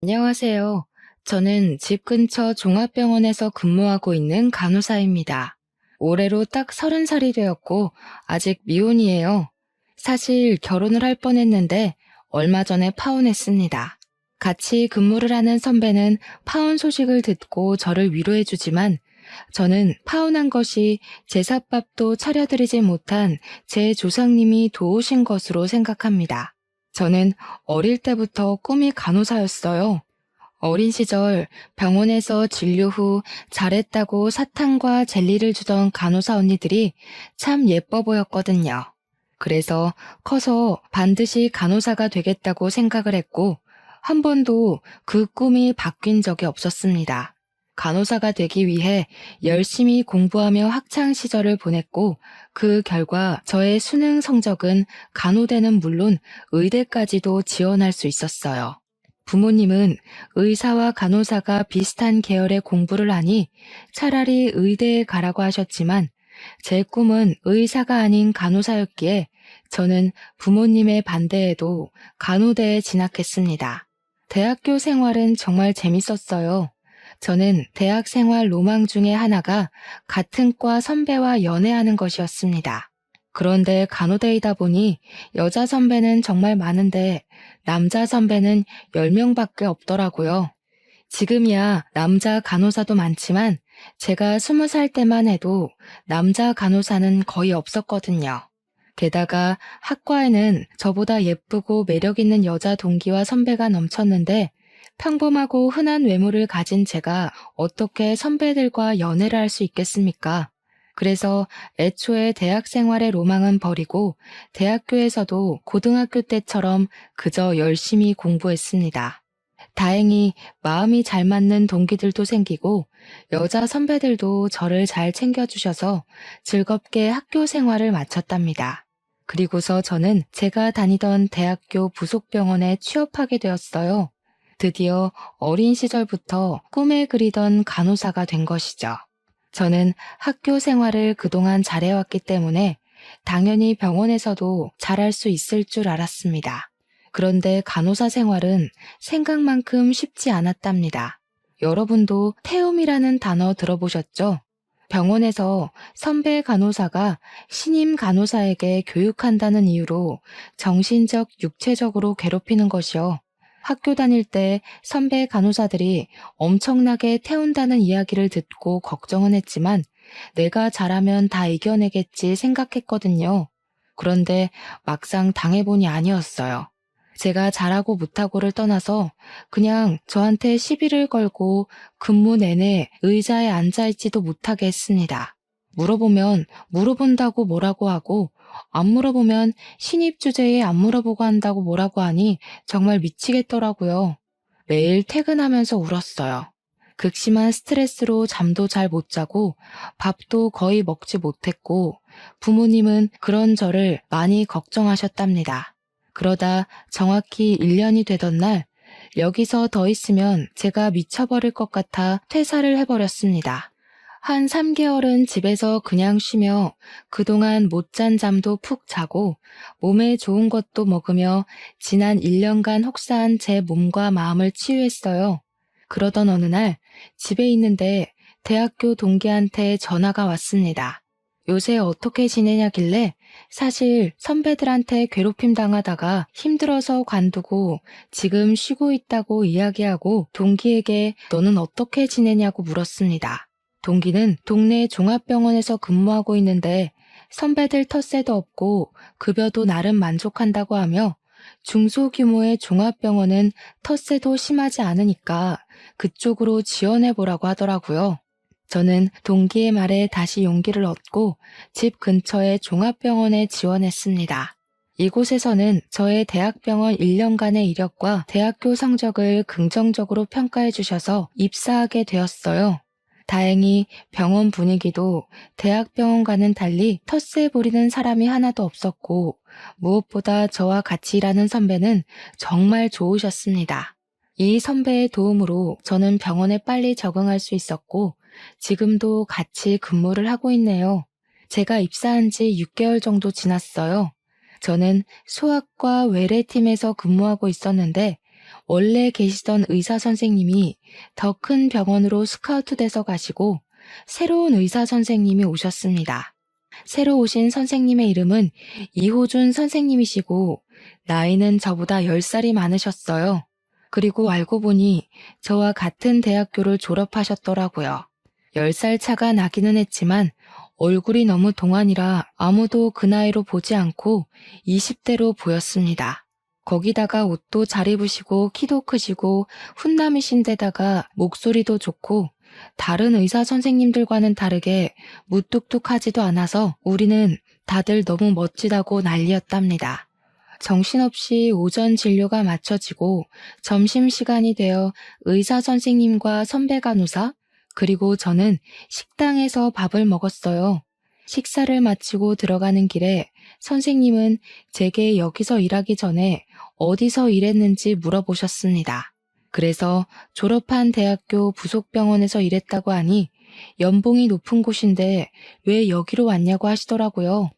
안녕하세요. 저는 집 근처 종합병원에서 근무하고 있는 간호사입니다. 올해로 딱 30살이 되었고 아직 미혼이에요. 사실 결혼을 할 뻔했는데 얼마 전에 파혼했습니다. 같이 근무를 하는 선배는 파혼 소식을 듣고 저를 위로해주지만 저는 파혼한 것이 제삿밥도 차려드리지 못한 제 조상님이 도우신 것으로 생각합니다. 저는 어릴 때부터 꿈이 간호사였어요. 어린 시절 병원에서 진료 후 잘했다고 사탕과 젤리를 주던 간호사 언니들이 참 예뻐 보였거든요. 그래서 커서 반드시 간호사가 되겠다고 생각을 했고, 한 번도 그 꿈이 바뀐 적이 없었습니다. 간호사가 되기 위해 열심히 공부하며 학창 시절을 보냈고, 그 결과 저의 수능 성적은 간호대는 물론 의대까지도 지원할 수 있었어요. 부모님은 의사와 간호사가 비슷한 계열의 공부를 하니 차라리 의대에 가라고 하셨지만 제 꿈은 의사가 아닌 간호사였기에 저는 부모님의 반대에도 간호대에 진학했습니다. 대학교 생활은 정말 재밌었어요. 저는 대학 생활 로망 중에 하나가 같은 과 선배와 연애하는 것이었습니다. 그런데 간호대이다 보니 여자 선배는 정말 많은데 남자 선배는 10명밖에 없더라고요. 지금이야 남자 간호사도 많지만 제가 20살 때만 해도 남자 간호사는 거의 없었거든요. 게다가 학과에는 저보다 예쁘고 매력 있는 여자 동기와 선배가 넘쳤는데 평범하고 흔한 외모를 가진 제가 어떻게 선배들과 연애를 할 수 있겠습니까? 그래서 애초에 대학 생활의 로망은 버리고 대학교에서도 고등학교 때처럼 그저 열심히 공부했습니다. 다행히 마음이 잘 맞는 동기들도 생기고 여자 선배들도 저를 잘 챙겨주셔서 즐겁게 학교 생활을 마쳤답니다. 그리고서 저는 제가 다니던 대학교 부속병원에 취업하게 되었어요. 드디어 어린 시절부터 꿈에 그리던 간호사가 된 것이죠. 저는 학교 생활을 그동안 잘해왔기 때문에 당연히 병원에서도 잘할 수 있을 줄 알았습니다. 그런데 간호사 생활은 생각만큼 쉽지 않았답니다. 여러분도 태움이라는 단어 들어보셨죠? 병원에서 선배 간호사가 신임 간호사에게 교육한다는 이유로 정신적, 육체적으로 괴롭히는 것이요. 학교 다닐 때 선배 간호사들이 엄청나게 태운다는 이야기를 듣고 걱정은 했지만 내가 잘하면 다 이겨내겠지 생각했거든요. 그런데 막상 당해보니 아니었어요. 제가 잘하고 못하고를 떠나서 그냥 저한테 시비를 걸고 근무 내내 의자에 앉아있지도 못하게 했습니다. 물어보면 물어본다고 뭐라고 하고 안 물어보면 신입 주제에 안 물어보고 한다고 뭐라고 하니 정말 미치겠더라고요. 매일 퇴근하면서 울었어요. 극심한 스트레스로 잠도 잘 못 자고 밥도 거의 먹지 못했고 부모님은 그런 저를 많이 걱정하셨답니다. 그러다 정확히 1년이 되던 날 여기서 더 있으면 제가 미쳐버릴 것 같아 퇴사를 해버렸습니다. 한 3개월은 집에서 그냥 쉬며 그동안 못 잔 잠도 푹 자고 몸에 좋은 것도 먹으며 지난 1년간 혹사한 제 몸과 마음을 치유했어요. 그러던 어느 날 집에 있는데 대학교 동기한테 전화가 왔습니다. 요새 어떻게 지내냐길래 사실 선배들한테 괴롭힘 당하다가 힘들어서 관두고 지금 쉬고 있다고 이야기하고 동기에게 너는 어떻게 지내냐고 물었습니다. 동기는 동네 종합병원에서 근무하고 있는데 선배들 텃세도 없고 급여도 나름 만족한다고 하며 중소규모의 종합병원은 텃세도 심하지 않으니까 그쪽으로 지원해보라고 하더라고요. 저는 동기의 말에 다시 용기를 얻고 집 근처의 종합병원에 지원했습니다. 이곳에서는 저의 대학병원 1년간의 이력과 대학교 성적을 긍정적으로 평가해 주셔서 입사하게 되었어요. 다행히 병원 분위기도 대학병원과는 달리 텃세 부리는 사람이 하나도 없었고 무엇보다 저와 같이 일하는 선배는 정말 좋으셨습니다. 이 선배의 도움으로 저는 병원에 빨리 적응할 수 있었고 지금도 같이 근무를 하고 있네요. 제가 입사한 지 6개월 정도 지났어요. 저는 소아과 외래팀에서 근무하고 있었는데 원래 계시던 의사 선생님이 더 큰 병원으로 스카우트 돼서 가시고 새로운 의사 선생님이 오셨습니다. 새로 오신 선생님의 이름은 이호준 선생님이시고 나이는 저보다 10살이 많으셨어요. 그리고 알고 보니 저와 같은 대학교를 졸업하셨더라고요. 10살 차가 나기는 했지만 얼굴이 너무 동안이라 아무도 그 나이로 보지 않고 20대로 보였습니다. 거기다가 옷도 잘 입으시고 키도 크시고 훈남이신 데다가 목소리도 좋고 다른 의사 선생님들과는 다르게 무뚝뚝하지도 않아서 우리는 다들 너무 멋지다고 난리였답니다. 정신없이 오전 진료가 마쳐지고 점심시간이 되어 의사 선생님과 선배 간호사 그리고 저는 식당에서 밥을 먹었어요. 식사를 마치고 들어가는 길에 선생님은 제게 여기서 일하기 전에 어디서 일했는지 물어보셨습니다. 그래서 졸업한 대학교 부속병원에서 일했다고 하니 연봉이 높은 곳인데 왜 여기로 왔냐고 하시더라고요.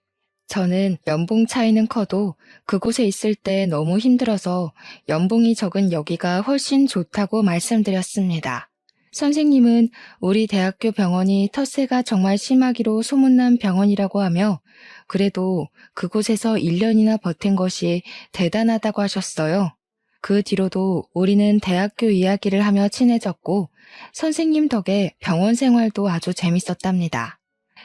저는 연봉 차이는 커도 그곳에 있을 때 너무 힘들어서 연봉이 적은 여기가 훨씬 좋다고 말씀드렸습니다. 선생님은 우리 대학교 병원이 텃세가 정말 심하기로 소문난 병원이라고 하며 그래도 그곳에서 1년이나 버틴 것이 대단하다고 하셨어요. 그 뒤로도 우리는 대학교 이야기를 하며 친해졌고 선생님 덕에 병원 생활도 아주 재밌었답니다.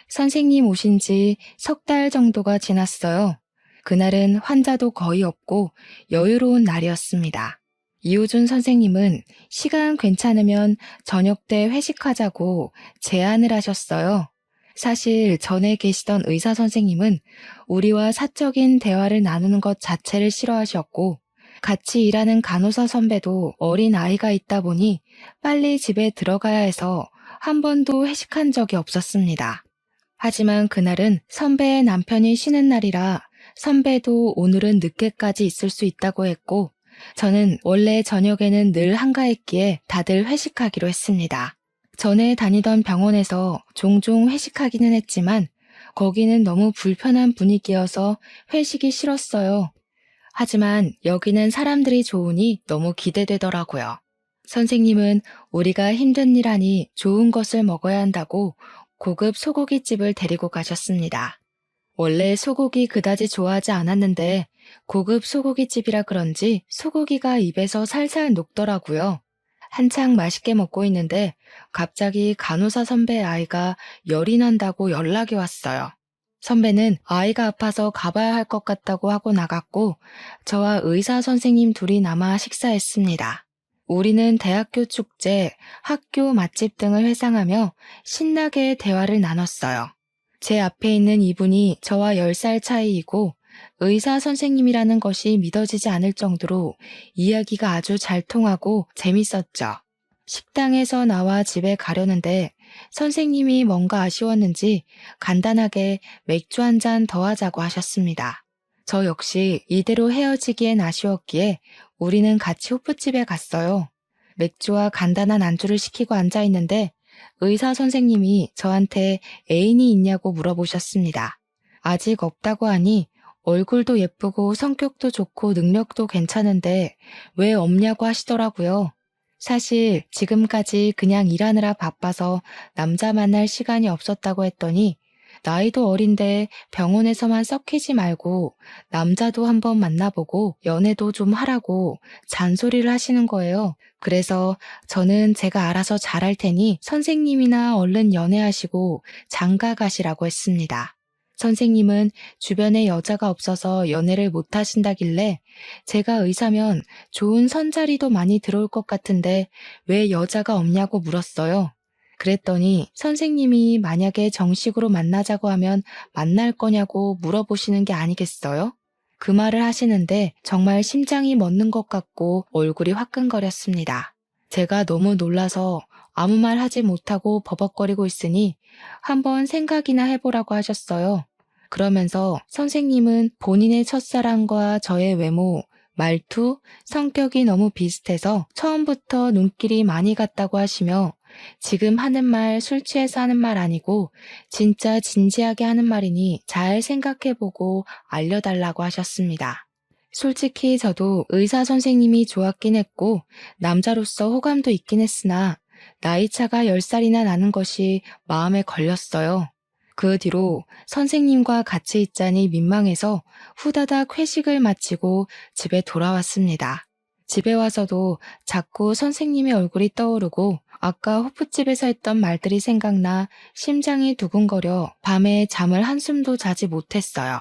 선생님 오신 지 3달 정도가 지났어요. 그날은 환자도 거의 없고 여유로운 날이었습니다. 이호준 선생님은 시간 괜찮으면 저녁 때 회식하자고 제안을 하셨어요. 사실 전에 계시던 의사 선생님은 우리와 사적인 대화를 나누는 것 자체를 싫어하셨고 같이 일하는 간호사 선배도 어린 아이가 있다 보니 빨리 집에 들어가야 해서 한 번도 회식한 적이 없었습니다. 하지만 그날은 선배의 남편이 쉬는 날이라 선배도 오늘은 늦게까지 있을 수 있다고 했고 저는 원래 저녁에는 늘 한가했기에 다들 회식하기로 했습니다. 전에 다니던 병원에서 종종 회식하기는 했지만 거기는 너무 불편한 분위기여서 회식이 싫었어요. 하지만 여기는 사람들이 좋으니 너무 기대되더라고요. 선생님은 우리가 힘든 일 하니 좋은 것을 먹어야 한다고 고급 소고기집을 데리고 가셨습니다. 원래 소고기 그다지 좋아하지 않았는데 고급 소고기집이라 그런지 소고기가 입에서 살살 녹더라고요. 한창 맛있게 먹고 있는데 갑자기 간호사 선배 아이가 열이 난다고 연락이 왔어요. 선배는 아이가 아파서 가봐야 할 것 같다고 하고 나갔고 저와 의사 선생님 둘이 남아 식사했습니다. 우리는 대학교 축제, 학교 맛집 등을 회상하며 신나게 대화를 나눴어요. 제 앞에 있는 이분이 저와 10살 차이이고 의사 선생님이라는 것이 믿어지지 않을 정도로 이야기가 아주 잘 통하고 재밌었죠. 식당에서 나와 집에 가려는데 선생님이 뭔가 아쉬웠는지 간단하게 맥주 한 잔 더 하자고 하셨습니다. 저 역시 이대로 헤어지기엔 아쉬웠기에 우리는 같이 호프집에 갔어요. 맥주와 간단한 안주를 시키고 앉아 있는데 의사 선생님이 저한테 애인이 있냐고 물어보셨습니다. 아직 없다고 하니 얼굴도 예쁘고 성격도 좋고 능력도 괜찮은데 왜 없냐고 하시더라고요. 사실 지금까지 그냥 일하느라 바빠서 남자 만날 시간이 없었다고 했더니 나이도 어린데 병원에서만 썩히지 말고 남자도 한번 만나보고 연애도 좀 하라고 잔소리를 하시는 거예요. 그래서 저는 제가 알아서 잘할 테니 선생님이나 얼른 연애하시고 장가 가시라고 했습니다. 선생님은 주변에 여자가 없어서 연애를 못 하신다길래 제가 의사면 좋은 선자리도 많이 들어올 것 같은데 왜 여자가 없냐고 물었어요. 그랬더니 선생님이 만약에 정식으로 만나자고 하면 만날 거냐고 물어보시는 게 아니겠어요? 그 말을 하시는데 정말 심장이 멎는 것 같고 얼굴이 화끈거렸습니다. 제가 너무 놀라서 아무 말 하지 못하고 버벅거리고 있으니 한번 생각이나 해보라고 하셨어요. 그러면서 선생님은 본인의 첫사랑과 저의 외모, 말투, 성격이 너무 비슷해서 처음부터 눈길이 많이 갔다고 하시며 지금 하는 말 술 취해서 하는 말 아니고 진짜 진지하게 하는 말이니 잘 생각해보고 알려달라고 하셨습니다. 솔직히 저도 의사 선생님이 좋았긴 했고 남자로서 호감도 있긴 했으나 나이차가 10살이나 나는 것이 마음에 걸렸어요. 그 뒤로 선생님과 같이 있자니 민망해서 후다닥 회식을 마치고 집에 돌아왔습니다. 집에 와서도 자꾸 선생님의 얼굴이 떠오르고 아까 호프집에서 했던 말들이 생각나 심장이 두근거려 밤에 잠을 한숨도 자지 못했어요.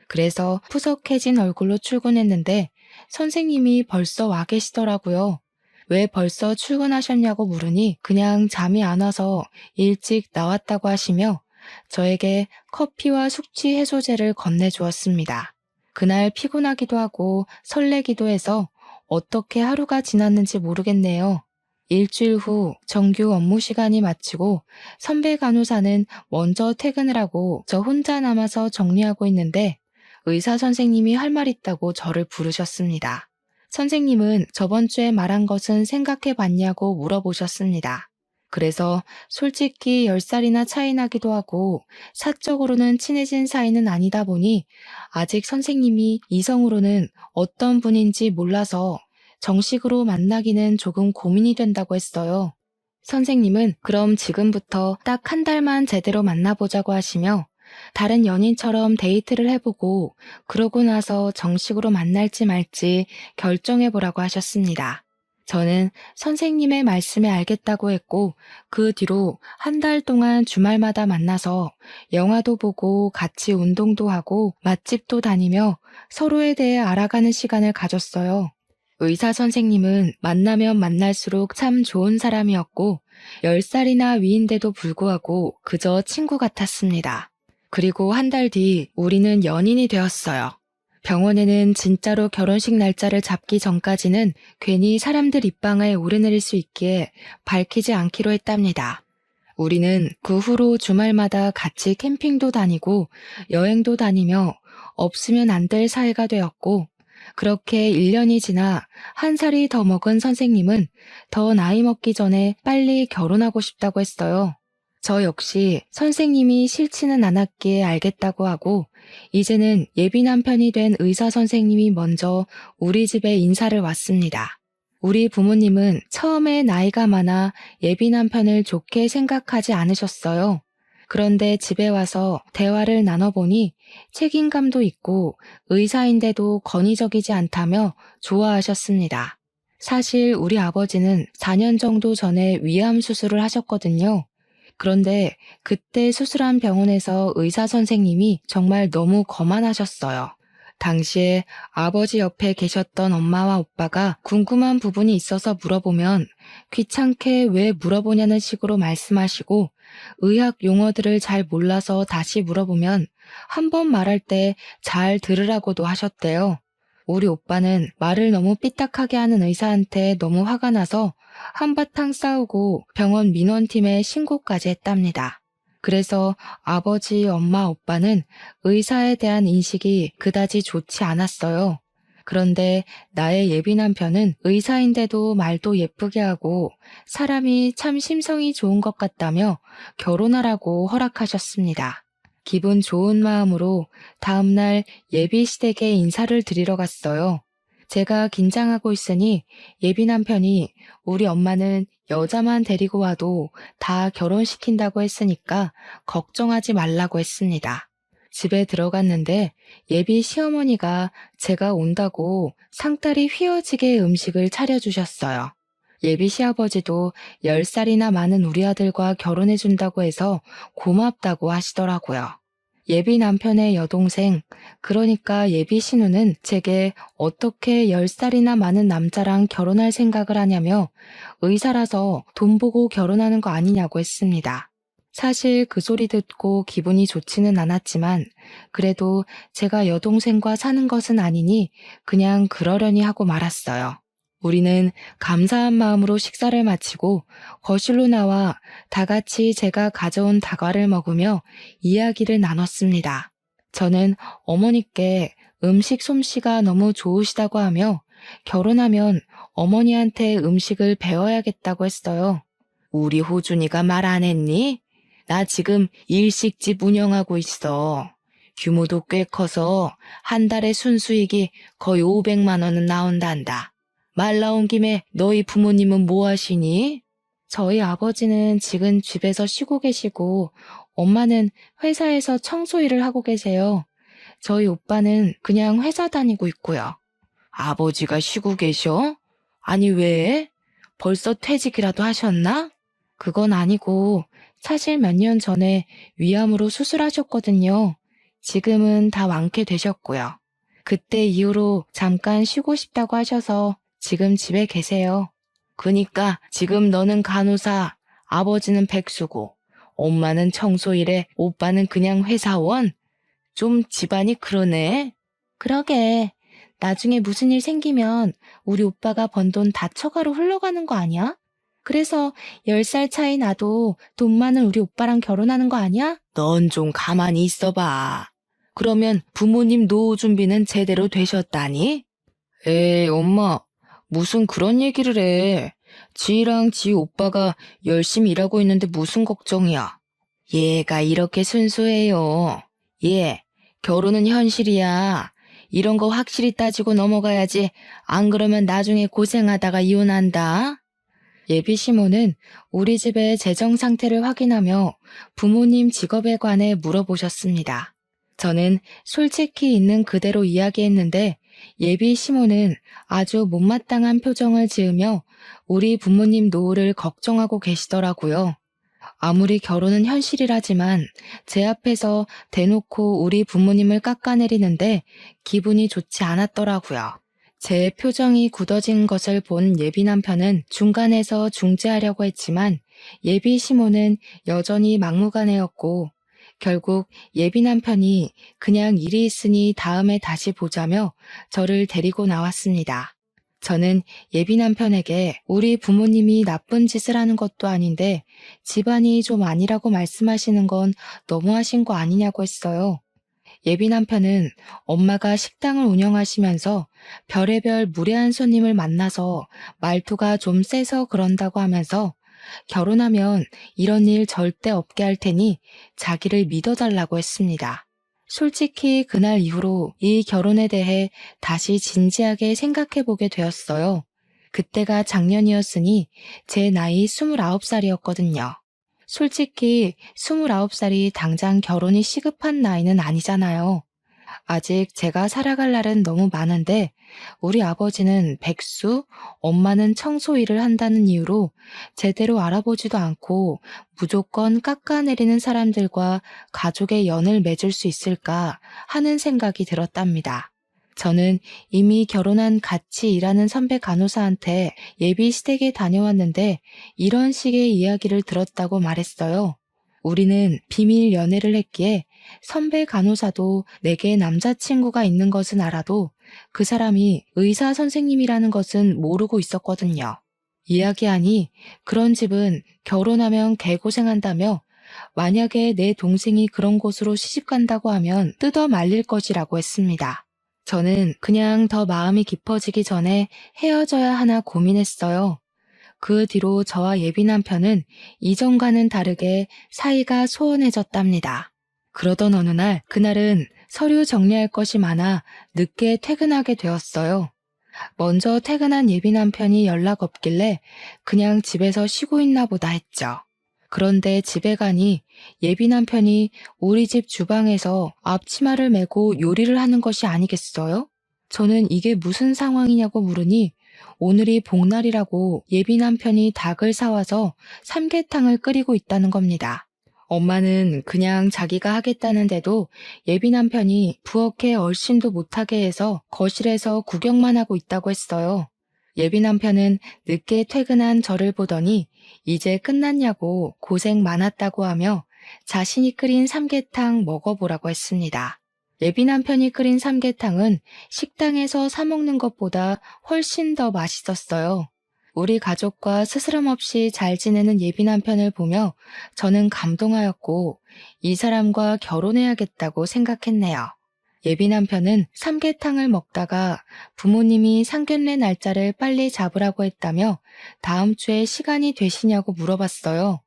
그래서 푸석해진 얼굴로 출근했는데 선생님이 벌써 와 계시더라고요. 왜 벌써 출근하셨냐고 물으니 그냥 잠이 안 와서 일찍 나왔다고 하시며 저에게 커피와 숙취 해소제를 건네주었습니다. 그날 피곤하기도 하고 설레기도 해서 어떻게 하루가 지났는지 모르겠네요. 일주일 후 정규 업무 시간이 마치고 선배 간호사는 먼저 퇴근을 하고 저 혼자 남아서 정리하고 있는데 의사 선생님이 할 말 있다고 저를 부르셨습니다. 선생님은 저번 주에 말한 것은 생각해 봤냐고 물어보셨습니다. 그래서 솔직히 10살이나 차이 나기도 하고 사적으로는 친해진 사이는 아니다 보니 아직 선생님이 이성으로는 어떤 분인지 몰라서 정식으로 만나기는 조금 고민이 된다고 했어요. 선생님은 그럼 지금부터 딱 한 달만 제대로 만나보자고 하시며 다른 연인처럼 데이트를 해보고 그러고 나서 정식으로 만날지 말지 결정해보라고 하셨습니다. 저는 선생님의 말씀에 알겠다고 했고 그 뒤로 한 달 동안 주말마다 만나서 영화도 보고 같이 운동도 하고 맛집도 다니며 서로에 대해 알아가는 시간을 가졌어요. 의사 선생님은 만나면 만날수록 참 좋은 사람이었고 10살이나 위인데도 불구하고 그저 친구 같았습니다. 그리고 한 달 뒤 우리는 연인이 되었어요. 병원에는 진짜로 결혼식 날짜를 잡기 전까지는 괜히 사람들 입방아에 오르내릴 수 있기에 밝히지 않기로 했답니다. 우리는 그 후로 주말마다 같이 캠핑도 다니고 여행도 다니며 없으면 안 될 사이가 되었고 그렇게 1년이 지나 한 살이 더 먹은 선생님은 더 나이 먹기 전에 빨리 결혼하고 싶다고 했어요. 저 역시 선생님이 싫지는 않았기에 알겠다고 하고 이제는 예비 남편이 된 의사 선생님이 먼저 우리 집에 인사를 왔습니다. 우리 부모님은 처음에 나이가 많아 예비 남편을 좋게 생각하지 않으셨어요. 그런데 집에 와서 대화를 나눠보니 책임감도 있고 의사인데도 권위적이지 않다며 좋아하셨습니다. 사실 우리 아버지는 4년 정도 전에 위암 수술을 하셨거든요. 그런데 그때 수술한 병원에서 의사 선생님이 정말 너무 거만하셨어요. 당시에 아버지 옆에 계셨던 엄마와 오빠가 궁금한 부분이 있어서 물어보면 귀찮게 왜 물어보냐는 식으로 말씀하시고 의학 용어들을 잘 몰라서 다시 물어보면 한 번 말할 때 잘 들으라고도 하셨대요. 우리 오빠는 말을 너무 삐딱하게 하는 의사한테 너무 화가 나서 한바탕 싸우고 병원 민원팀에 신고까지 했답니다. 그래서 아버지, 엄마, 오빠는 의사에 대한 인식이 그다지 좋지 않았어요. 그런데 나의 예비 남편은 의사인데도 말도 예쁘게 하고 사람이 참 심성이 좋은 것 같다며 결혼하라고 허락하셨습니다. 기분 좋은 마음으로 다음날 예비 시댁에 인사를 드리러 갔어요. 제가 긴장하고 있으니 예비 남편이 우리 엄마는 여자만 데리고 와도 다 결혼시킨다고 했으니까 걱정하지 말라고 했습니다. 집에 들어갔는데 예비 시어머니가 제가 온다고 상다리 휘어지게 음식을 차려주셨어요. 예비 시아버지도 10살이나 많은 우리 아들과 결혼해준다고 해서 고맙다고 하시더라고요. 예비 남편의 여동생, 그러니까 예비 신우는 제게 어떻게 10살이나 많은 남자랑 결혼할 생각을 하냐며 의사라서 돈 보고 결혼하는 거 아니냐고 했습니다. 사실 그 소리 듣고 기분이 좋지는 않았지만 그래도 제가 여동생과 사는 것은 아니니 그냥 그러려니 하고 말았어요. 우리는 감사한 마음으로 식사를 마치고 거실로 나와 다 같이 제가 가져온 다과를 먹으며 이야기를 나눴습니다. 저는 어머니께 음식 솜씨가 너무 좋으시다고 하며 결혼하면 어머니한테 음식을 배워야겠다고 했어요. 우리 호준이가 말 안 했니? 나 지금 일식집 운영하고 있어. 규모도 꽤 커서 한 달에 순수익이 거의 500만 원은 나온단다. 말 나온 김에 너희 부모님은 뭐 하시니? 저희 아버지는 지금 집에서 쉬고 계시고 엄마는 회사에서 청소 일을 하고 계세요. 저희 오빠는 그냥 회사 다니고 있고요. 아버지가 쉬고 계셔? 아니 왜? 벌써 퇴직이라도 하셨나? 그건 아니고 사실 몇 년 전에 위암으로 수술하셨거든요. 지금은 다 완쾌되셨고요. 그때 이후로 잠깐 쉬고 싶다고 하셔서 지금 집에 계세요. 그니까 지금 너는 간호사, 아버지는 백수고, 엄마는 청소일에 오빠는 그냥 회사원? 좀 집안이 그러네. 그러게. 나중에 무슨 일 생기면 우리 오빠가 번 돈 다 처가로 흘러가는 거 아니야? 그래서 10살 차이 나도 돈 많은 우리 오빠랑 결혼하는 거 아니야? 넌 좀 가만히 있어봐. 그러면 부모님 노후 준비는 제대로 되셨다니? 에이, 엄마, 무슨 그런 얘기를 해. 지랑 지 오빠가 열심히 일하고 있는데 무슨 걱정이야. 얘가 이렇게 순수해요. 얘, 결혼은 현실이야. 이런 거 확실히 따지고 넘어가야지. 안 그러면 나중에 고생하다가 이혼한다. 예비 시모는 우리 집의 재정 상태를 확인하며 부모님 직업에 관해 물어보셨습니다. 저는 솔직히 있는 그대로 이야기했는데 예비 시모는 아주 못마땅한 표정을 지으며 우리 부모님 노후를 걱정하고 계시더라고요. 아무리 결혼은 현실이라지만 제 앞에서 대놓고 우리 부모님을 깎아내리는데 기분이 좋지 않았더라고요. 제 표정이 굳어진 것을 본 예비 남편은 중간에서 중재하려고 했지만 예비 시모는 여전히 막무가내였고 결국 예비 남편이 그냥 일이 있으니 다음에 다시 보자며 저를 데리고 나왔습니다. 저는 예비 남편에게 우리 부모님이 나쁜 짓을 하는 것도 아닌데 집안이 좀 아니라고 말씀하시는 건 너무하신 거 아니냐고 했어요. 예비 남편은 엄마가 식당을 운영하시면서 별의별 무례한 손님을 만나서 말투가 좀 세서 그런다고 하면서 결혼하면 이런 일 절대 없게 할 테니 자기를 믿어달라고 했습니다. 솔직히 그날 이후로 이 결혼에 대해 다시 진지하게 생각해 보게 되었어요. 그때가 작년이었으니 제 나이 29살이었거든요. 솔직히 29살이 당장 결혼이 시급한 나이는 아니잖아요. 아직 제가 살아갈 날은 너무 많은데 우리 아버지는 백수, 엄마는 청소 일을 한다는 이유로 제대로 알아보지도 않고 무조건 깎아내리는 사람들과 가족의 연을 맺을 수 있을까 하는 생각이 들었답니다. 저는 이미 결혼한 같이 일하는 선배 간호사한테 예비 시댁에 다녀왔는데 이런 식의 이야기를 들었다고 말했어요. 우리는 비밀 연애를 했기에 선배 간호사도 내게 남자친구가 있는 것은 알아도 그 사람이 의사 선생님이라는 것은 모르고 있었거든요. 이야기하니 그런 집은 결혼하면 개고생한다며 만약에 내 동생이 그런 곳으로 시집간다고 하면 뜯어 말릴 것이라고 했습니다. 저는 그냥 더 마음이 깊어지기 전에 헤어져야 하나 고민했어요. 그 뒤로 저와 예비 남편은 이전과는 다르게 사이가 소원해졌답니다. 그러던 어느 날, 그날은 서류 정리할 것이 많아 늦게 퇴근하게 되었어요. 먼저 퇴근한 예비 남편이 연락 없길래 그냥 집에서 쉬고 있나 보다 했죠. 그런데 집에 가니 예비 남편이 우리 집 주방에서 앞치마를 메고 요리를 하는 것이 아니겠어요? 저는 이게 무슨 상황이냐고 물으니 오늘이 복날이라고 예비 남편이 닭을 사와서 삼계탕을 끓이고 있다는 겁니다. 엄마는 그냥 자기가 하겠다는데도 예비 남편이 부엌에 얼씬도 못하게 해서 거실에서 구경만 하고 있다고 했어요. 예비 남편은 늦게 퇴근한 저를 보더니 이제 끝났냐고 고생 많았다고 하며 자신이 끓인 삼계탕 먹어보라고 했습니다. 예비 남편이 끓인 삼계탕은 식당에서 사 먹는 것보다 훨씬 더 맛있었어요. 우리 가족과 스스럼 없이 잘 지내는 예비 남편을 보며 저는 감동하였고 이 사람과 결혼해야겠다고 생각했네요. 예비 남편은 삼계탕을 먹다가 부모님이 상견례 날짜를 빨리 잡으라고 했다며 다음 주에 시간이 되시냐고 물어봤어요.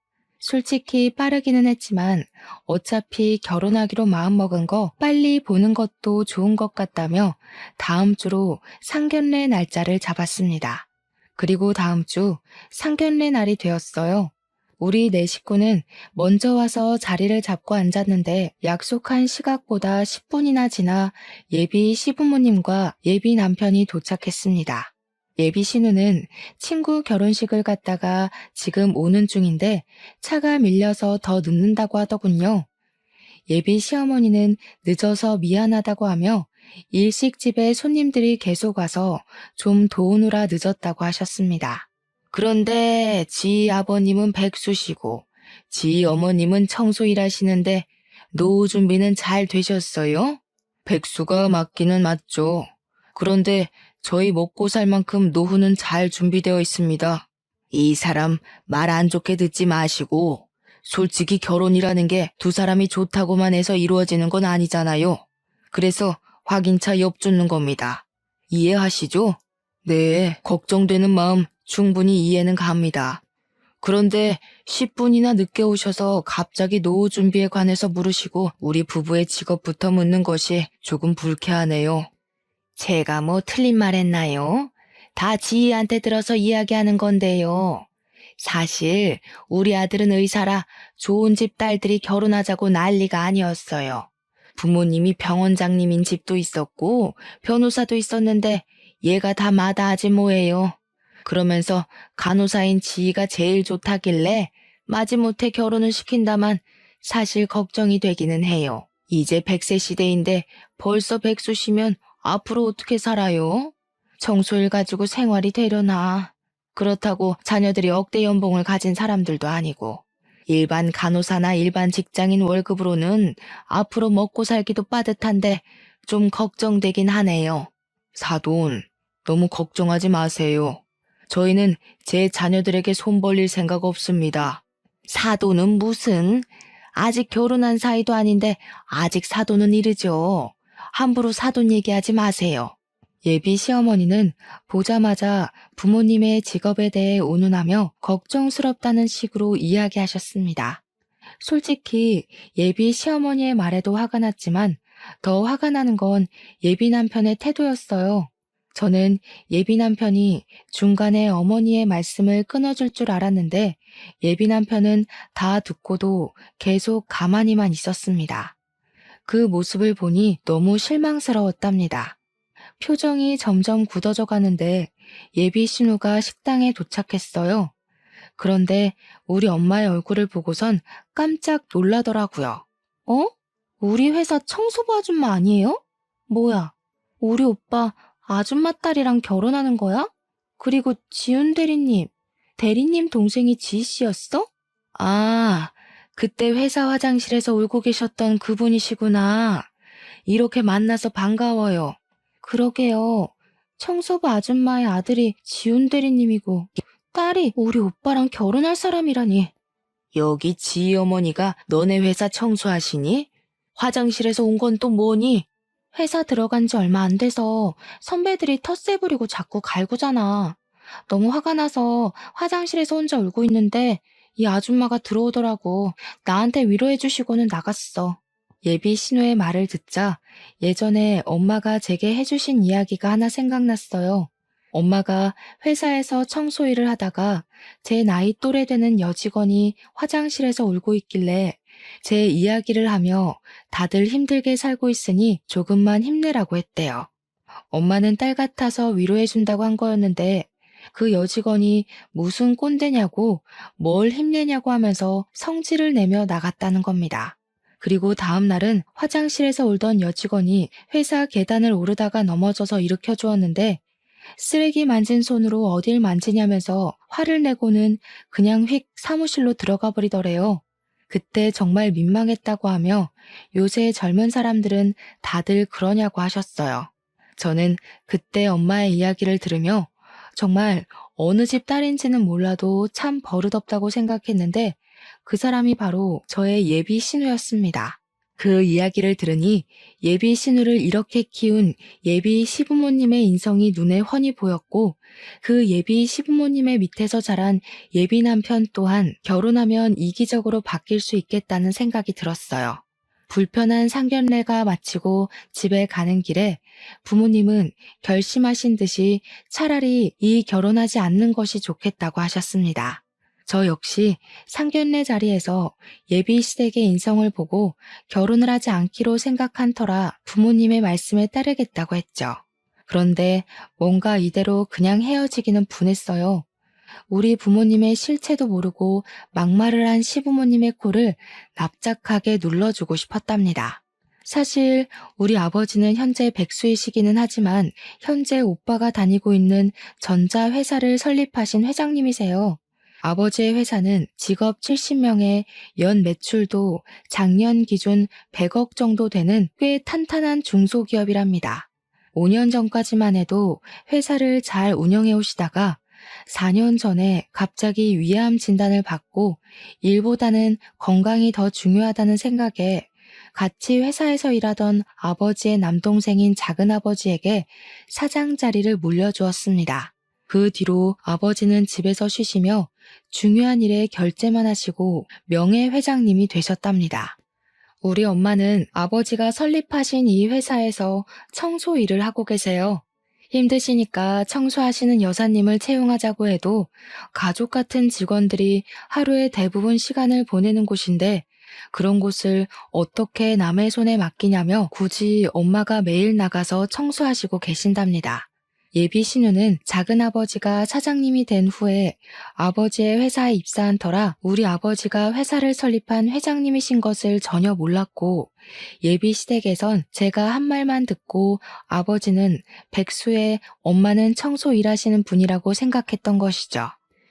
솔직히 빠르기는 했지만 어차피 결혼하기로 마음먹은 거 빨리 보는 것도 좋은 것 같다며 다음 주로 상견례 날짜를 잡았습니다. 그리고 다음 주 상견례 날이 되었어요. 우리 네 식구는 먼저 와서 자리를 잡고 앉았는데 약속한 시각보다 10분이나 지나 예비 시부모님과 예비 남편이 도착했습니다. 예비 신우는 친구 결혼식을 갔다가 지금 오는 중인데 차가 밀려서 더 늦는다고 하더군요. 예비 시어머니는 늦어서 미안하다고 하며 일식집에 손님들이 계속 와서 좀 도우느라 늦었다고 하셨습니다. 그런데 지 아버님은 백수시고 지 어머님은 청소 일하시는데 노후 준비는 잘 되셨어요? 백수가 맞기는 맞죠. 그런데 저희 먹고 살 만큼 노후는 잘 준비되어 있습니다. 이 사람 말 안 좋게 듣지 마시고 솔직히 결혼이라는 게 두 사람이 좋다고만 해서 이루어지는 건 아니잖아요. 그래서 확인차 엿주는 겁니다. 이해하시죠? 네, 걱정되는 마음 충분히 이해는 갑니다. 그런데 10분이나 늦게 오셔서 갑자기 노후 준비에 관해서 물으시고 우리 부부의 직업부터 묻는 것이 조금 불쾌하네요. 제가 뭐 틀린 말 했나요? 다 지희한테 들어서 이야기하는 건데요. 사실 우리 아들은 의사라 좋은 집 딸들이 결혼하자고 난리가 아니었어요. 부모님이 병원장님인 집도 있었고 변호사도 있었는데 얘가 다 마다하지 뭐예요. 그러면서 간호사인 지희가 제일 좋다길래 마지못해 결혼을 시킨다만 사실 걱정이 되기는 해요. 이제 100세 시대인데 벌써 백수시면 앞으로 어떻게 살아요? 청소일 가지고 생활이 되려나. 그렇다고 자녀들이 억대 연봉을 가진 사람들도 아니고 일반 간호사나 일반 직장인 월급으로는 앞으로 먹고 살기도 빠듯한데 좀 걱정되긴 하네요. 사돈, 너무 걱정하지 마세요. 저희는 제 자녀들에게 손 벌릴 생각 없습니다. 사돈은 무슨? 아직 결혼한 사이도 아닌데 아직 사돈은 이르죠. 함부로 사돈 얘기하지 마세요. 예비 시어머니는 보자마자 부모님의 직업에 대해 운운하며 걱정스럽다는 식으로 이야기하셨습니다. 솔직히 예비 시어머니의 말에도 화가 났지만 더 화가 나는 건 예비 남편의 태도였어요. 저는 예비 남편이 중간에 어머니의 말씀을 끊어줄 줄 알았는데 예비 남편은 다 듣고도 계속 가만히만 있었습니다. 그 모습을 보니 너무 실망스러웠답니다. 표정이 점점 굳어져 가는데 예비 신우가 식당에 도착했어요. 그런데 우리 엄마의 얼굴을 보고선 깜짝 놀라더라고요. 어? 우리 회사 청소부 아줌마 아니에요? 뭐야, 우리 오빠 아줌마 딸이랑 결혼하는 거야? 그리고 지훈 대리님 동생이 지희 씨였어? 아, 그때 회사 화장실에서 울고 계셨던 그분이시구나. 이렇게 만나서 반가워요. 그러게요. 청소부 아줌마의 아들이 지훈 대리님이고 딸이 우리 오빠랑 결혼할 사람이라니. 여기 지희 어머니가 너네 회사 청소하시니? 화장실에서 온 건 또 뭐니? 회사 들어간 지 얼마 안 돼서 선배들이 텃세 부리고 자꾸 갈구잖아. 너무 화가 나서 화장실에서 혼자 울고 있는데 이 아줌마가 들어오더라고. 나한테 위로해 주시고는 나갔어. 예비 신우의 말을 듣자 예전에 엄마가 제게 해주신 이야기가 하나 생각났어요. 엄마가 회사에서 청소 일을 하다가 제 나이 또래 되는 여직원이 화장실에서 울고 있길래 제 이야기를 하며 다들 힘들게 살고 있으니 조금만 힘내라고 했대요. 엄마는 딸 같아서 위로해준다고 한 거였는데 그 여직원이 무슨 꼰대냐고 뭘 힘내냐고 하면서 성질을 내며 나갔다는 겁니다. 그리고 다음 날은 화장실에서 울던 여직원이 회사 계단을 오르다가 넘어져서 일으켜 주었는데 쓰레기 만진 손으로 어딜 만지냐면서 화를 내고는 그냥 휙 사무실로 들어가 버리더래요. 그때 정말 민망했다고 하며 요새 젊은 사람들은 다들 그러냐고 하셨어요. 저는 그때 엄마의 이야기를 들으며 정말 어느 집 딸인지는 몰라도 참 버릇없다고 생각했는데 그 사람이 바로 저의 예비 신우였습니다. 그 이야기를 들으니 예비 신우를 이렇게 키운 예비 시부모님의 인성이 눈에 훤히 보였고 그 예비 시부모님의 밑에서 자란 예비 남편 또한 결혼하면 이기적으로 바뀔 수 있겠다는 생각이 들었어요. 불편한 상견례가 마치고 집에 가는 길에 부모님은 결심하신 듯이 차라리 이 결혼하지 않는 것이 좋겠다고 하셨습니다. 저 역시 상견례 자리에서 예비 시댁의 인성을 보고 결혼을 하지 않기로 생각한 터라 부모님의 말씀에 따르겠다고 했죠. 그런데 뭔가 이대로 그냥 헤어지기는 분했어요. 우리 부모님의 실체도 모르고 막말을 한 시부모님의 코를 납작하게 눌러주고 싶었답니다. 사실 우리 아버지는 현재 백수이시기는 하지만 현재 오빠가 다니고 있는 전자회사를 설립하신 회장님이세요. 아버지의 회사는 직업 70명에 연 매출도 작년 기준 100억 정도 되는 꽤 탄탄한 중소기업이랍니다. 5년 전까지만 해도 회사를 잘 운영해 오시다가 4년 전에 갑자기 위암 진단을 받고 일보다는 건강이 더 중요하다는 생각에 같이 회사에서 일하던 아버지의 남동생인 작은아버지에게 사장 자리를 물려주었습니다. 그 뒤로 아버지는 집에서 쉬시며 중요한 일에 결제만 하시고 명예회장님이 되셨답니다. 우리 엄마는 아버지가 설립하신 이 회사에서 청소 일을 하고 계세요. 힘드시니까 청소하시는 여사님을 채용하자고 해도 가족 같은 직원들이 하루의 대부분 시간을 보내는 곳인데 그런 곳을 어떻게 남의 손에 맡기냐며 굳이 엄마가 매일 나가서 청소하시고 계신답니다. 예비 신우는 작은아버지가 사장님이 된 후에 아버지의 회사에 입사한 터라 우리 아버지가 회사를 설립한 회장님이신 것을 전혀 몰랐고 예비 시댁에선 제가 한 말만 듣고 아버지는 백수에 엄마는 청소 일하시는 분이라고 생각했던 것이죠.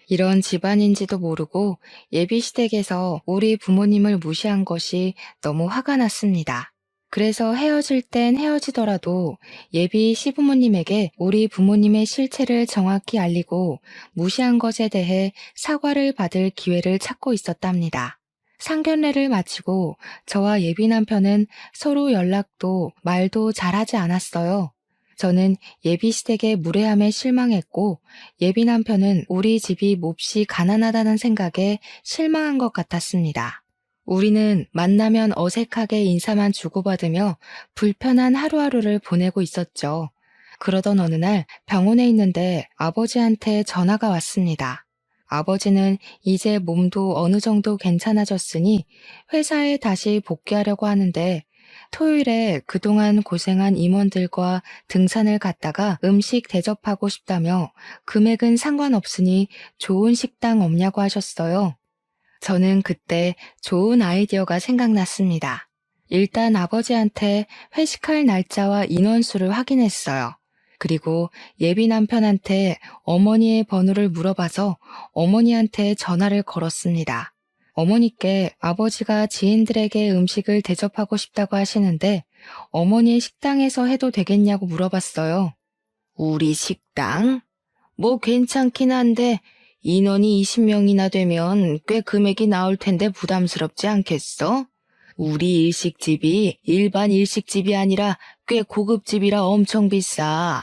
이런 집안인지도 모르고 예비 시댁에서 우리 부모님을 무시한 것이 너무 화가 났습니다. 그래서 헤어질 땐 헤어지더라도 예비 시부모님에게 우리 부모님의 실체를 정확히 알리고 무시한 것에 대해 사과를 받을 기회를 찾고 있었답니다. 상견례를 마치고 저와 예비 남편은 서로 연락도 말도 잘하지 않았어요. 저는 예비 시댁의 무례함에 실망했고 예비 남편은 우리 집이 몹시 가난하다는 생각에 실망한 것 같았습니다. 우리는 만나면 어색하게 인사만 주고받으며 불편한 하루하루를 보내고 있었죠. 그러던 어느 날 병원에 있는데 아버지한테 전화가 왔습니다. 아버지는 이제 몸도 어느 정도 괜찮아졌으니 회사에 다시 복귀하려고 하는데 토요일에 그동안 고생한 임원들과 등산을 갔다가 음식 대접하고 싶다며 금액은 상관없으니 좋은 식당 없냐고 하셨어요. 저는 그때 좋은 아이디어가 생각났습니다. 일단 아버지한테 회식할 날짜와 인원수를 확인했어요. 그리고 예비 남편한테 어머니의 번호를 물어봐서 어머니한테 전화를 걸었습니다. 어머니께 아버지가 지인들에게 음식을 대접하고 싶다고 하시는데 어머니 식당에서 해도 되겠냐고 물어봤어요. 우리 식당? 뭐 괜찮긴 한데 인원이 20명이나 되면 꽤 금액이 나올 텐데 부담스럽지 않겠어? 우리 일식집이 일반 일식집이 아니라 꽤 고급집이라 엄청 비싸.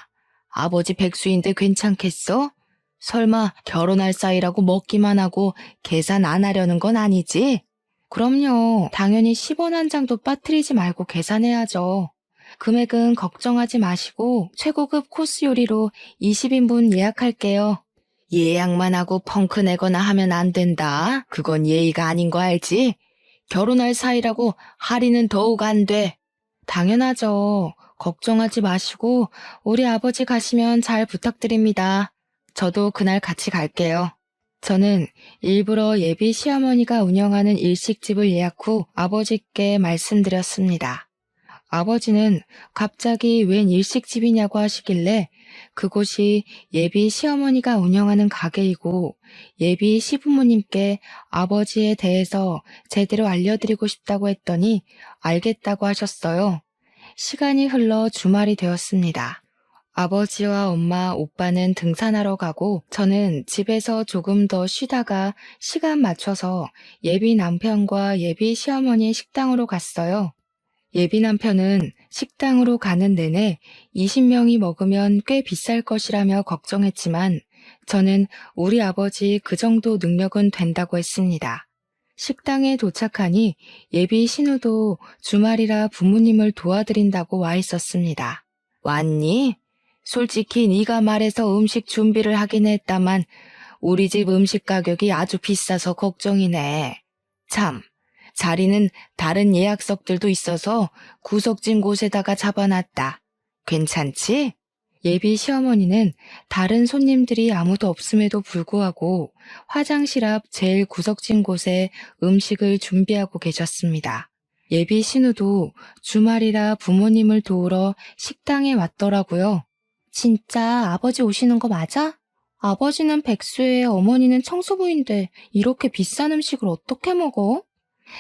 아버지 백수인데 괜찮겠어? 설마 결혼할 사이라고 먹기만 하고 계산 안 하려는 건 아니지? 그럼요. 당연히 10원 한 장도 빠뜨리지 말고 계산해야죠. 금액은 걱정하지 마시고 최고급 코스 요리로 20인분 예약할게요. 예약만 하고 펑크 내거나 하면 안 된다. 그건 예의가 아닌 거 알지? 결혼할 사이라고 할인은 더욱 안 돼. 당연하죠. 걱정하지 마시고 우리 아버지 가시면 잘 부탁드립니다. 저도 그날 같이 갈게요. 저는 일부러 예비 시어머니가 운영하는 일식집을 예약 후 아버지께 말씀드렸습니다. 아버지는 갑자기 웬 일식집이냐고 하시길래 그곳이 예비 시어머니가 운영하는 가게이고 예비 시부모님께 아버지에 대해서 제대로 알려드리고 싶다고 했더니 알겠다고 하셨어요. 시간이 흘러 주말이 되었습니다. 아버지와 엄마, 오빠는 등산하러 가고 저는 집에서 조금 더 쉬다가 시간 맞춰서 예비 남편과 예비 시어머니의 식당으로 갔어요. 예비 남편은 식당으로 가는 내내 20명이 먹으면 꽤 비쌀 것이라며 걱정했지만 저는 우리 아버지 그 정도 능력은 된다고 했습니다. 식당에 도착하니 예비 신우도 주말이라 부모님을 도와드린다고 와 있었습니다. 왔니? 솔직히 네가 말해서 음식 준비를 하긴 했다만 우리 집 음식 가격이 아주 비싸서 걱정이네. 참, 자리는 다른 예약석들도 있어서 구석진 곳에다가 잡아놨다. 괜찮지? 예비 시어머니는 다른 손님들이 아무도 없음에도 불구하고 화장실 앞 제일 구석진 곳에 음식을 준비하고 계셨습니다. 예비 신우도 주말이라 부모님을 도우러 식당에 왔더라고요. 진짜 아버지 오시는 거 맞아? 아버지는 백수에 어머니는 청소부인데 이렇게 비싼 음식을 어떻게 먹어?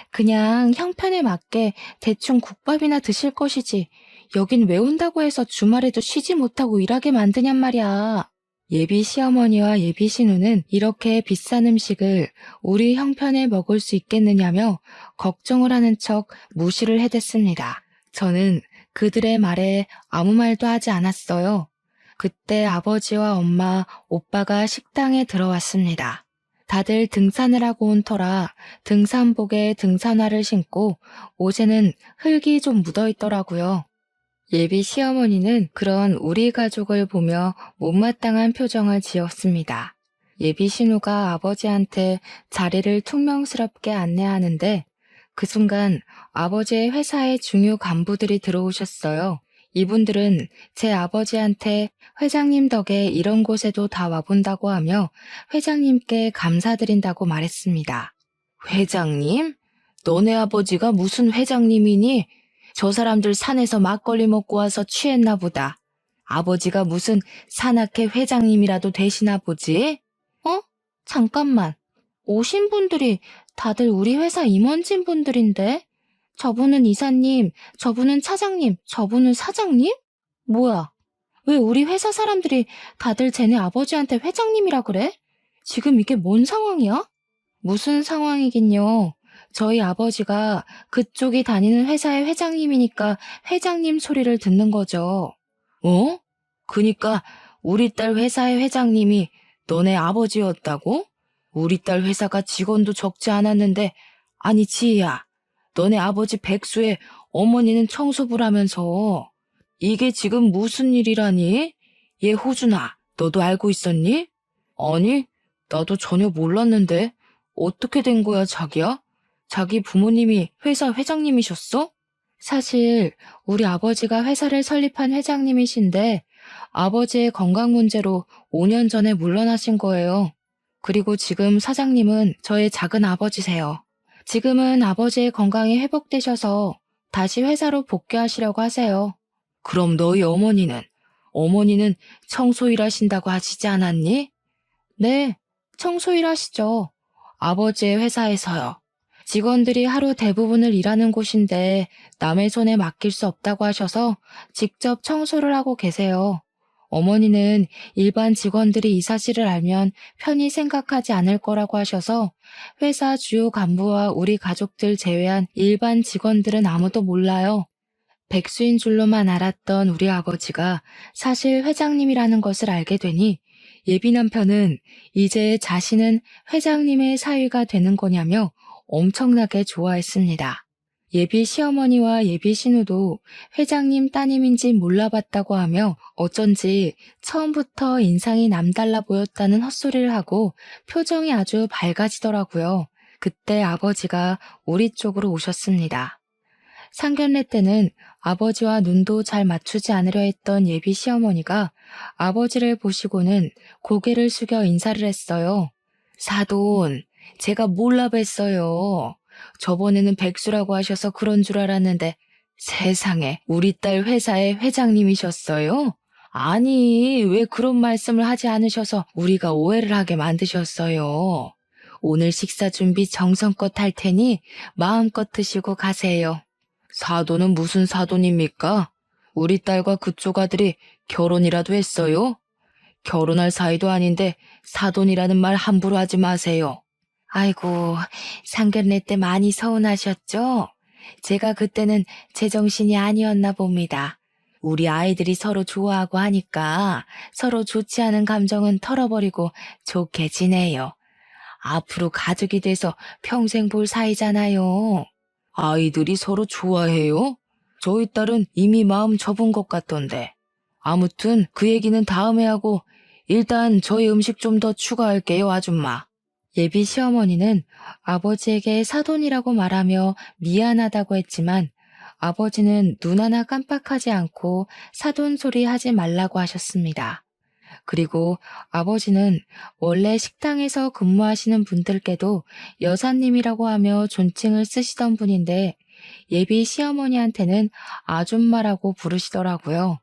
그냥 형편에 맞게 대충 국밥이나 드실 것이지. 여긴 왜 온다고 해서 주말에도 쉬지 못하고 일하게 만드냔 말이야. 예비 시어머니와 예비 신우는 이렇게 비싼 음식을 우리 형편에 먹을 수 있겠느냐며 걱정을 하는 척 무시를 해댔습니다. 저는 그들의 말에 아무 말도 하지 않았어요. 그때 아버지와 엄마, 오빠가 식당에 들어왔습니다. 다들 등산을 하고 온 터라 등산복에 등산화를 신고 옷에는 흙이 좀 묻어 있더라고요. 예비 시어머니는 그런 우리 가족을 보며 못마땅한 표정을 지었습니다. 예비 신우가 아버지한테 자리를 퉁명스럽게 안내하는데 그 순간 아버지의 회사의 중요 간부들이 들어오셨어요. 이분들은 제 아버지한테 회장님 덕에 이런 곳에도 다 와본다고 하며 회장님께 감사드린다고 말했습니다. 회장님? 너네 아버지가 무슨 회장님이니? 저 사람들 산에서 막걸리 먹고 와서 취했나 보다. 아버지가 무슨 산악회 회장님이라도 되시나 보지? 잠깐만. 오신 분들이 다들 우리 회사 임원진 분들인데? 저분은 이사님, 저분은 차장님, 저분은 사장님? 뭐야? 왜 우리 회사 사람들이 다들 쟤네 아버지한테 회장님이라 그래? 지금 이게 뭔 상황이야? 무슨 상황이긴요. 저희 아버지가 그쪽이 다니는 회사의 회장님이니까 회장님 소리를 듣는 거죠. 어? 그니까 우리 딸 회사의 회장님이 너네 아버지였다고? 우리 딸 회사가 직원도 적지 않았는데, 아니 지희야, 너네 아버지 백수의 어머니는 청소부라면서 이게 지금 무슨 일이라니? 얘 호준아, 너도 알고 있었니? 아니, 나도 전혀 몰랐는데 어떻게 된 거야 자기야? 자기 부모님이 회사 회장님이셨어? 사실 우리 아버지가 회사를 설립한 회장님이신데 아버지의 건강 문제로 5년 전에 물러나신 거예요. 그리고 지금 사장님은 저의 작은 아버지세요. 지금은 아버지의 건강이 회복되셔서 다시 회사로 복귀하시려고 하세요. 그럼 너희 어머니는 청소 일하신다고 하시지 않았니? 네, 청소 일하시죠. 아버지의 회사에서요. 직원들이 하루 대부분을 일하는 곳인데 남의 손에 맡길 수 없다고 하셔서 직접 청소를 하고 계세요. 어머니는 일반 직원들이 이 사실을 알면 편히 생각하지 않을 거라고 하셔서 회사 주요 간부와 우리 가족들 제외한 일반 직원들은 아무도 몰라요. 백수인 줄로만 알았던 우리 아버지가 사실 회장님이라는 것을 알게 되니 예비 남편은 이제 자신은 회장님의 사위가 되는 거냐며 엄청나게 좋아했습니다. 예비 시어머니와 예비 신우도 회장님 따님인지 몰라봤다고 하며 어쩐지 처음부터 인상이 남달라 보였다는 헛소리를 하고 표정이 아주 밝아지더라고요. 그때 아버지가 우리 쪽으로 오셨습니다. 상견례 때는 아버지와 눈도 잘 맞추지 않으려 했던 예비 시어머니가 아버지를 보시고는 고개를 숙여 인사를 했어요. 사돈, 제가 몰라 뵀어요. 저번에는 백수라고 하셔서 그런 줄 알았는데 세상에 우리 딸 회사의 회장님이셨어요? 아니, 왜 그런 말씀을 하지 않으셔서 우리가 오해를 하게 만드셨어요. 오늘 식사 준비 정성껏 할 테니 마음껏 드시고 가세요. 사돈은 무슨 사돈입니까? 우리 딸과 그쪽 아들이 결혼이라도 했어요? 결혼할 사이도 아닌데 사돈이라는 말 함부로 하지 마세요. 아이고, 상견례 때 많이 서운하셨죠? 제가 그때는 제정신이 아니었나 봅니다. 우리 아이들이 서로 좋아하고 하니까 서로 좋지 않은 감정은 털어버리고 좋게 지내요. 앞으로 가족이 돼서 평생 볼 사이잖아요. 아이들이 서로 좋아해요? 저희 딸은 이미 마음 접은 것 같던데. 아무튼 그 얘기는 다음에 하고 일단 저희 음식 좀 더 추가할게요, 아줌마. 예비 시어머니는 아버지에게 사돈이라고 말하며 미안하다고 했지만 아버지는 눈 하나 깜빡하지 않고 사돈 소리 하지 말라고 하셨습니다. 그리고 아버지는 원래 식당에서 근무하시는 분들께도 여사님이라고 하며 존칭을 쓰시던 분인데 예비 시어머니한테는 아줌마라고 부르시더라고요.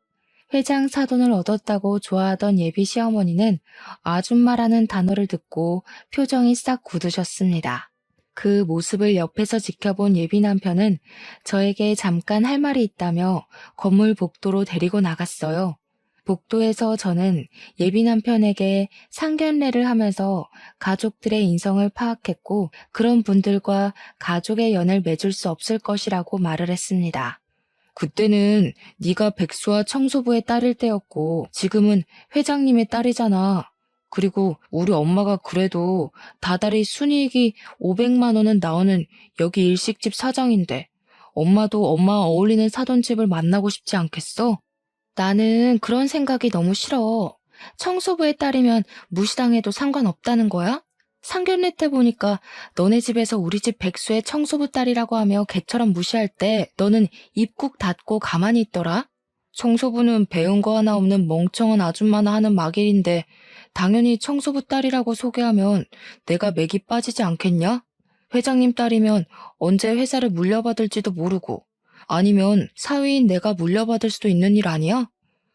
회장 사돈을 얻었다고 좋아하던 예비 시어머니는 아줌마라는 단어를 듣고 표정이 싹 굳으셨습니다. 그 모습을 옆에서 지켜본 예비 남편은 저에게 잠깐 할 말이 있다며 건물 복도로 데리고 나갔어요. 복도에서 저는 예비 남편에게 상견례를 하면서 가족들의 인성을 파악했고 그런 분들과 가족의 연을 맺을 수 없을 것이라고 말을 했습니다. 그때는 네가 백수와 청소부의 딸일 때였고 지금은 회장님의 딸이잖아. 그리고 우리 엄마가 그래도 다달이 순이익이 500만 원은 나오는 여기 일식집 사장인데 엄마도 엄마 어울리는 사돈집을 만나고 싶지 않겠어? 나는 그런 생각이 너무 싫어. 청소부의 딸이면 무시당해도 상관없다는 거야? 상견례 때 보니까 너네 집에서 우리 집 백수의 청소부 딸이라고 하며 개처럼 무시할 때 너는 입 꾹 닫고 가만히 있더라? 청소부는 배운 거 하나 없는 멍청한 아줌마나 하는 막일인데 당연히 청소부 딸이라고 소개하면 내가 맥이 빠지지 않겠냐? 회장님 딸이면 언제 회사를 물려받을지도 모르고 아니면 사위인 내가 물려받을 수도 있는 일 아니야?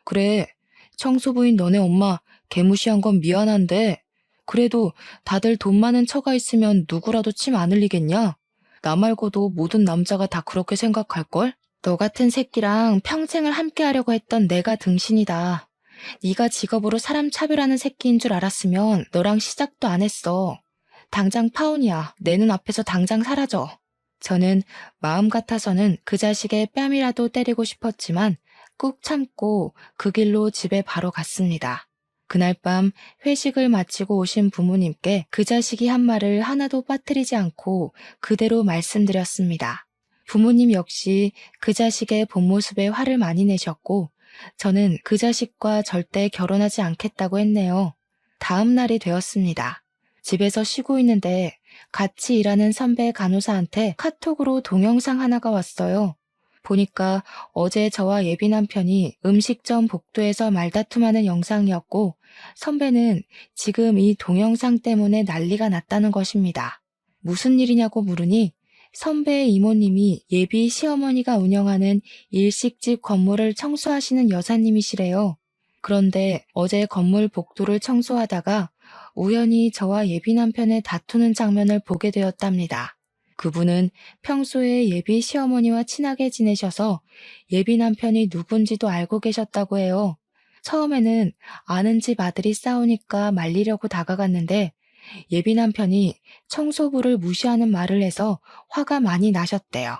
그래, 청소부인 너네 엄마 개무시한 건 미안한데 그래도 다들 돈 많은 처가 있으면 누구라도 침 안 흘리겠냐? 나 말고도 모든 남자가 다 그렇게 생각할걸? 너 같은 새끼랑 평생을 함께 하려고 했던 내가 등신이다. 네가 직업으로 사람 차별하는 새끼인 줄 알았으면 너랑 시작도 안 했어. 당장 파혼이야. 내 눈앞에서 당장 사라져. 저는 마음 같아서는 그 자식의 뺨이라도 때리고 싶었지만 꾹 참고 그 길로 집에 바로 갔습니다. 그날 밤 회식을 마치고 오신 부모님께 그 자식이 한 말을 하나도 빠뜨리지 않고 그대로 말씀드렸습니다. 부모님 역시 그 자식의 본 모습에 화를 많이 내셨고 저는 그 자식과 절대 결혼하지 않겠다고 했네요. 다음 날이 되었습니다. 집에서 쉬고 있는데 같이 일하는 선배 간호사한테 카톡으로 동영상 하나가 왔어요. 보니까 어제 저와 예비 남편이 음식점 복도에서 말다툼하는 영상이었고 선배는 지금 이 동영상 때문에 난리가 났다는 것입니다. 무슨 일이냐고 물으니 선배의 이모님이 예비 시어머니가 운영하는 일식집 건물을 청소하시는 여사님이시래요. 그런데 어제 건물 복도를 청소하다가 우연히 저와 예비 남편의 다투는 장면을 보게 되었답니다. 그분은 평소에 예비 시어머니와 친하게 지내셔서 예비 남편이 누군지도 알고 계셨다고 해요. 처음에는 아는 집 아들이 싸우니까 말리려고 다가갔는데 예비 남편이 청소부를 무시하는 말을 해서 화가 많이 나셨대요.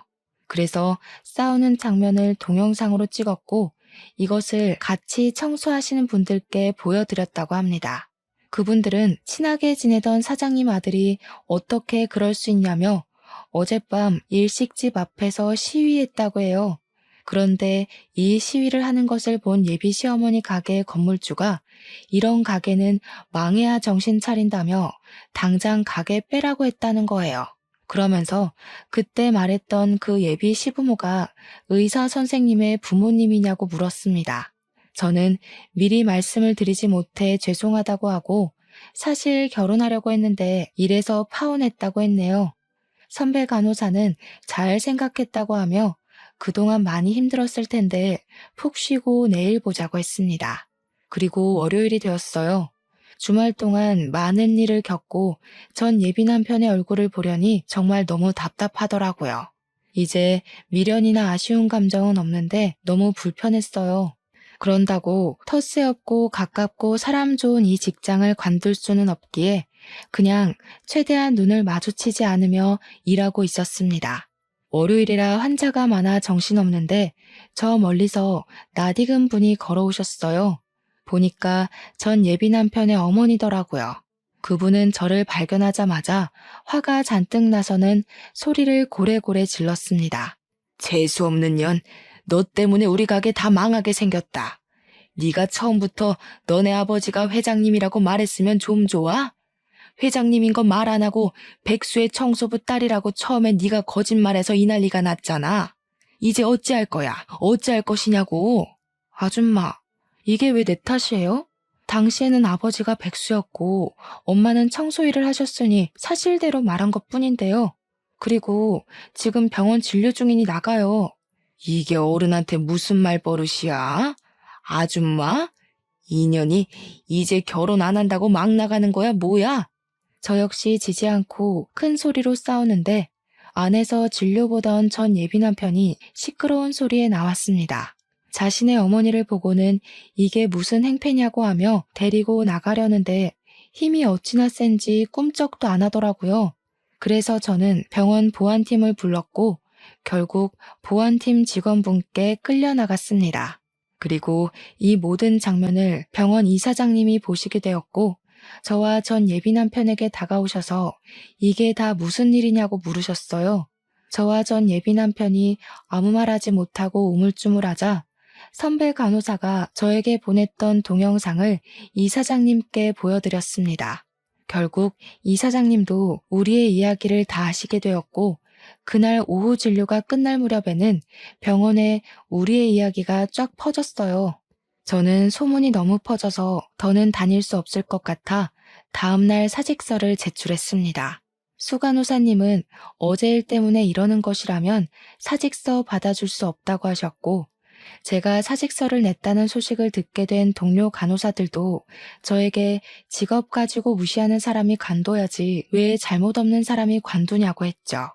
그래서 싸우는 장면을 동영상으로 찍었고 이것을 같이 청소하시는 분들께 보여드렸다고 합니다. 그분들은 친하게 지내던 사장님 아들이 어떻게 그럴 수 있냐며 어젯밤 일식집 앞에서 시위했다고 해요. 그런데 이 시위를 하는 것을 본 예비 시어머니 가게 건물주가 이런 가게는 망해야 정신 차린다며 당장 가게 빼라고 했다는 거예요. 그러면서 그때 말했던 그 예비 시부모가 의사 선생님의 부모님이냐고 물었습니다. 저는 미리 말씀을 드리지 못해 죄송하다고 하고 사실 결혼하려고 했는데 이래서 파혼했다고 했네요. 선배 간호사는 잘 생각했다고 하며 그동안 많이 힘들었을 텐데 푹 쉬고 내일 보자고 했습니다. 그리고 월요일이 되었어요. 주말 동안 많은 일을 겪고 전 예비 남편의 얼굴을 보려니 정말 너무 답답하더라고요. 이제 미련이나 아쉬운 감정은 없는데 너무 불편했어요. 그런다고 텃세 없고 가깝고 사람 좋은 이 직장을 관둘 수는 없기에 그냥 최대한 눈을 마주치지 않으며 일하고 있었습니다. 월요일이라 환자가 많아 정신없는데 저 멀리서 낯익은 분이 걸어오셨어요. 보니까 전 예비 남편의 어머니더라고요. 그분은 저를 발견하자마자 화가 잔뜩 나서는 소리를 고래고래 질렀습니다. 재수없는 년, 너 때문에 우리 가게 다 망하게 생겼다. 네가 처음부터 너네 아버지가 회장님이라고 말했으면 좀 좋아? 회장님인 거 말 안 하고 백수의 청소부 딸이라고 처음에 네가 거짓말해서 이 난리가 났잖아. 이제 어찌할 거야? 어찌할 것이냐고. 아줌마, 이게 왜 내 탓이에요? 당시에는 아버지가 백수였고 엄마는 청소일을 하셨으니 사실대로 말한 것뿐인데요. 그리고 지금 병원 진료 중이니 나가요. 이게 어른한테 무슨 말버릇이야? 아줌마? 인연이 이제 결혼 안 한다고 막 나가는 거야, 뭐야? 저 역시 지지 않고 큰 소리로 싸우는데 안에서 진료보던 전 예비 남편이 시끄러운 소리에 나왔습니다. 자신의 어머니를 보고는 이게 무슨 행패냐고 하며 데리고 나가려는데 힘이 어찌나 센지 꿈쩍도 안 하더라고요. 그래서 저는 병원 보안팀을 불렀고 결국 보안팀 직원분께 끌려나갔습니다. 그리고 이 모든 장면을 병원 이사장님이 보시게 되었고 저와 전 예비 남편에게 다가오셔서 이게 다 무슨 일이냐고 물으셨어요. 저와 전 예비 남편이 아무 말하지 못하고 우물쭈물하자 선배 간호사가 저에게 보냈던 동영상을 이사장님께 보여드렸습니다. 결국 이사장님도 우리의 이야기를 다 아시게 되었고 그날 오후 진료가 끝날 무렵에는 병원에 우리의 이야기가 쫙 퍼졌어요. 저는 소문이 너무 퍼져서 더는 다닐 수 없을 것 같아 다음날 사직서를 제출했습니다. 수간호사님은 어제 일 때문에 이러는 것이라면 사직서 받아줄 수 없다고 하셨고 제가 사직서를 냈다는 소식을 듣게 된 동료 간호사들도 저에게 직업 가지고 무시하는 사람이 관둬야지 왜 잘못 없는 사람이 관두냐고 했죠.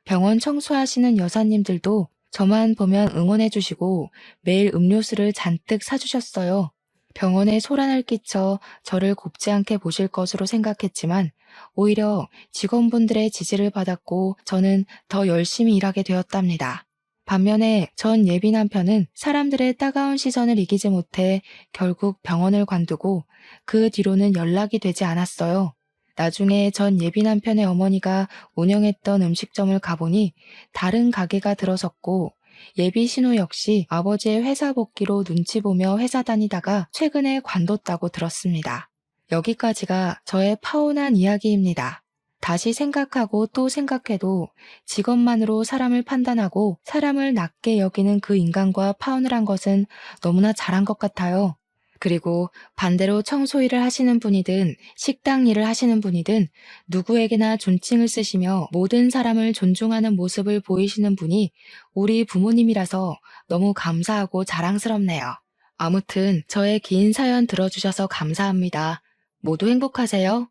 병원 청소하시는 여사님들도 저만 보면 응원해 주시고 매일 음료수를 잔뜩 사주셨어요. 병원에 소란을 끼쳐 저를 곱지 않게 보실 것으로 생각했지만 오히려 직원분들의 지지를 받았고 저는 더 열심히 일하게 되었답니다. 반면에 전 예비 남편은 사람들의 따가운 시선을 이기지 못해 결국 병원을 관두고 그 뒤로는 연락이 되지 않았어요. 나중에 전 예비 남편의 어머니가 운영했던 음식점을 가보니 다른 가게가 들어섰고 예비 신우 역시 아버지의 회사 복귀로 눈치 보며 회사 다니다가 최근에 관뒀다고 들었습니다. 여기까지가 저의 파혼한 이야기입니다. 다시 생각하고 또 생각해도 직업만으로 사람을 판단하고 사람을 낮게 여기는 그 인간과 파혼을 한 것은 너무나 잘한 것 같아요. 그리고 반대로 청소 일을 하시는 분이든 식당 일을 하시는 분이든 누구에게나 존칭을 쓰시며 모든 사람을 존중하는 모습을 보이시는 분이 우리 부모님이라서 너무 감사하고 자랑스럽네요. 아무튼 저의 긴 사연 들어주셔서 감사합니다. 모두 행복하세요.